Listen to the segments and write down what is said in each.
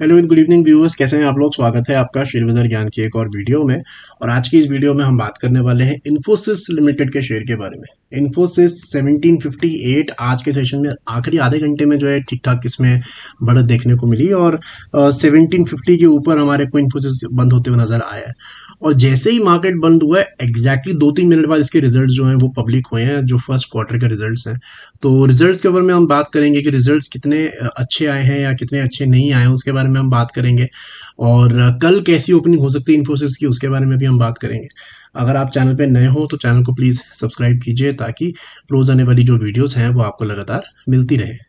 Hello with good evening viewers, कैसे हैं आप लोग। स्वागत है आपका शेयर बाजार ज्ञान की एक और वीडियो में। और आज की इस वीडियो में हम बात करने वाले हैं इन्फोसिस लिमिटेड के शेयर के बारे में। इन्फोसिस 1758 आज के सेशन में आखिरी आधे घंटे में जो है ठीक ठाक इसमें बढ़त देखने को मिली और 1750 के ऊपर हमारे को इन्फोसिस बंद होते हुए नजर आया है। और जैसे ही मार्केट बंद हुआ है एग्जैक्टली 2-3 मिनट बाद इसके रिजल्ट्स जो हैं वो पब्लिक हुए हैं, जो फर्स्ट क्वार्टर के रिजल्ट्स हैं। तो रिजल्ट्स के ऊपर में हम बात करेंगे कि रिजल्ट्स कितने अच्छे आए हैं या कितने अच्छे नहीं आए हैं, उसके बारे में हम बात करेंगे। और कल कैसी ओपनिंग हो सकती है इन्फोसिस की, उसके बारे में भी हम बात करेंगे। अगर आप चैनल पे नए हो तो चैनल को प्लीज़ सब्सक्राइब कीजिए ताकि रोज़ आने वाली जो वीडियोस हैं वो आपको लगातार मिलती रहे।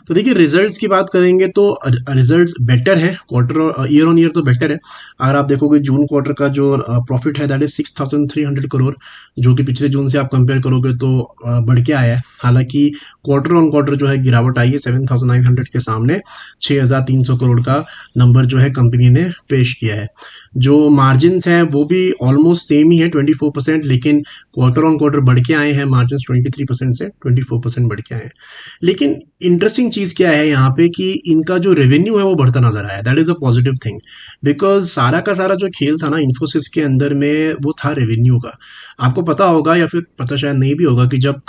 तो देखिए, रिजल्ट्स की बात करेंगे तो रिजल्ट्स बेटर है, क्वार्टर ईयर ऑन ईयर तो बेटर है। अगर आप देखोगे जून क्वार्टर का जो प्रॉफिट है दैट इज 6,300 करोड़, जो कि पिछले जून से आप कंपेयर करोगे तो बढ़ के आया है। हालांकि क्वार्टर ऑन क्वार्टर जो है गिरावट आई है, 7,900 के सामने 6,300 करोड़ का नंबर जो है कंपनी ने पेश किया है। जो मार्जिन हैं वो भी ऑलमोस्ट सेम ही है, 24%, लेकिन क्वार्टर ऑन क्वार्टर बढ़ के आए हैं मार्जिन 23% से 24% बढ़ के आए हैं। लेकिन इंटरेस्टिंग चीज क्या है यहाँ पे कि इनका जो रेवेन्यू है वो बढ़ता नजर आया। That is a positive thing, because सारा का सारा जो खेल था ना इन्फोसिस के अंदर में वो था रेवेन्यू का। आपको पता होगा या फिर पता शायद नहीं भी होगा कि जब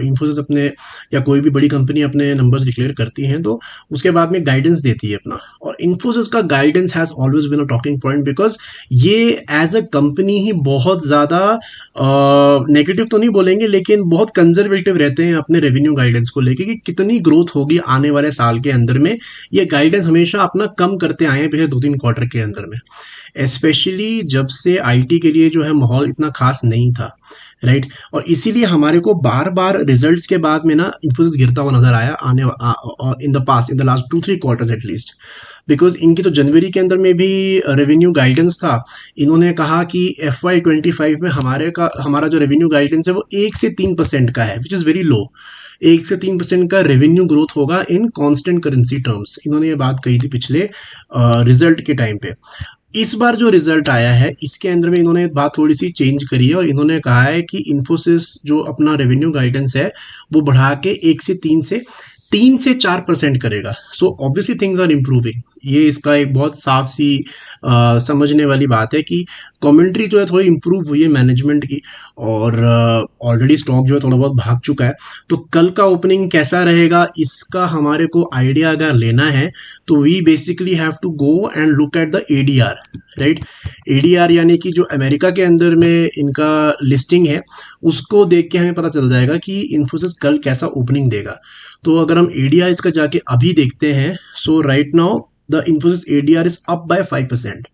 इन्फोसिस अपने या कोई भी बड़ी कंपनी अपने नंबर्स डिक्लेयर करती है तो उसके बाद में गाइडेंस देती है अपना। और इन्फोसिस का guidance has always been a talking point, because ये एज अ कंपनी ही बहुत ज्यादा नेगेटिव तो नहीं बोलेंगे लेकिन बहुत कंजर्वेटिव रहते हैं अपने रेवेन्यू गाइडेंस को लेके कि कितनी ग्रोथ होगी आने वाले साल के अंदर में। ये गाइडेंस हमेशा अपना कम करते आए हैं पिछले 2-3 क्वार्टर के अंदर में, स्पेशली जब से आईटी के लिए जो है माहौल इतना खास नहीं था, राइट। और इसीलिए हमारे को बार बार रिजल्ट्स के बाद में ना इन्फोसिस गिरता हुआ नजर आया in the past, in the last 2-3 quarters at least. Because इनकी तो जनवरी के अंदर में भी रेवेन्यू गाइडेंस था। इन्होंने कहा कि FY25 में हमारा जो रेवेन्यू गाइडेंस है वो 1 से 3% का है, विच इज़ वेरी लो। 1 से 3% का रेवेन्यू ग्रोथ होगा इन कांस्टेंट करेंसी टर्म्स। इन्होंने ये बात कही थी पिछले रिजल्ट के टाइम पे। इस बार जो रिजल्ट आया है इसके अंदर में इन्होंने बात थोड़ी सी चेंज करी है और इन्होंने कहा है कि इन्फोसिस जो अपना रेवेन्यू गाइडेंस है वो बढ़ा के 3 से 4% करेगा। So obviously things are improving. ये इसका एक बहुत साफ सी समझने वाली बात है कि कमेंट्री जो है थोड़ी इम्प्रूव हुई है मैनेजमेंट की, और ऑलरेडी स्टॉक जो है थोड़ा बहुत भाग चुका है। तो कल का ओपनिंग कैसा रहेगा इसका हमारे को आइडिया अगर लेना है तो we basically have to go and look at the ADR, right. ADR यानी कि जो अमेरिका के अंदर में इनका लिस्टिंग है उसको देख के हमें पता चल जाएगा कि इन्फोसिस कल कैसा ओपनिंग देगा। तो अगर हम ADR इसका जाके अभी देखते हैं, so right now the Infosys ADR is up by 5%।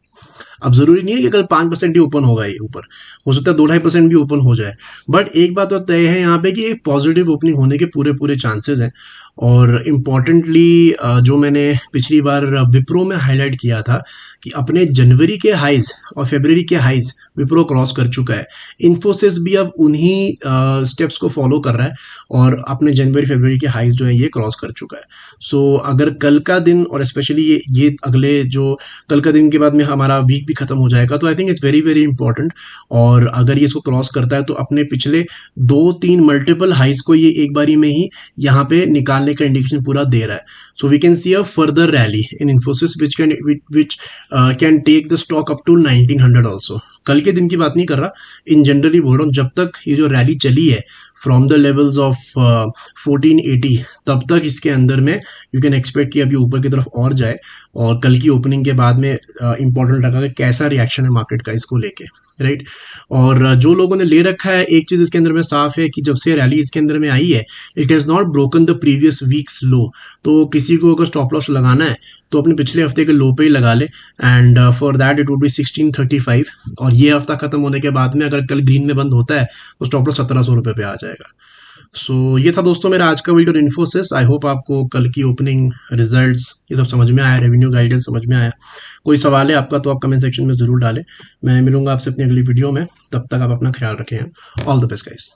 अब जरूरी नहीं है कि कल 5% ही ओपन होगा, ये ऊपर हो सकता है 2-2.5% भी ओपन हो जाए। बट एक बात तो तय है यहाँ पे कि एक पॉजिटिव ओपनिंग होने के पूरे चांसेस हैं। और इम्पॉर्टेंटली जो मैंने पिछली बार विप्रो में हाईलाइट किया था कि अपने जनवरी के हाइज और फरवरी के हाइज विप्रो क्रॉस कर चुका है। इन्फोसिस भी अब उन्हीं स्टेप्स को फॉलो कर रहा है और अपने जनवरी फरवरी के हाइज जो है ये क्रॉस कर चुका है। सो अगर कल का दिन और स्पेशली ये अगले जो कल का दिन के बाद में हमारा वीक भी खत्म हो जाएगा तो I think it's very very important. और अगर ये इसको क्रॉस करता है तो अपने पिछले 2-3 मल्टीपल हाइज को ये एक बारी में ही यहाँ पे निकालने का इंडिकेशन पूरा दे रहा है। So we can see a further rally in Infosys which can take the stock up to 1900 also. कल के दिन की बात नहीं कर रहा, इन जनरली बोल रहा हूँ। जब तक ये जो रैली चली है फ्रॉम द लेवल्स ऑफ 1480 तब तक इसके अंदर में यू कैन एक्सपेक्ट कि अभी ऊपर की तरफ और जाए। और कल की ओपनिंग के बाद में इंपॉर्टेंट रखा कि कैसा रिएक्शन है मार्केट का इसको लेके, राइट। और जो लोगों ने ले रखा है, एक चीज इसके अंदर में साफ है कि जब से रैली इसके अंदर में आई है it has not broken the previous week's low. तो किसी को अगर स्टॉप लॉस लगाना है तो अपने पिछले हफ्ते के लो पे ही लगा ले, and for that it would be 1635। और ये हफ्ता खत्म होने के बाद में अगर कल ग्रीन में बंद होता है तो स्टॉप लॉस 1700 रुपये पे आ जाएगा। सो ये था दोस्तों मेरा आज का वीडियो इन्फोसिस। आई होप आपको कल की ओपनिंग, रिजल्ट्स ये सब समझ में आया, रेवेन्यू गाइडेंस समझ में आया। कोई सवाल है आपका तो आप कमेंट सेक्शन में जरूर डालें। मैं मिलूंगा आपसे अपनी अगली वीडियो में, तब तक आप अपना ख्याल रखें। All the best guys.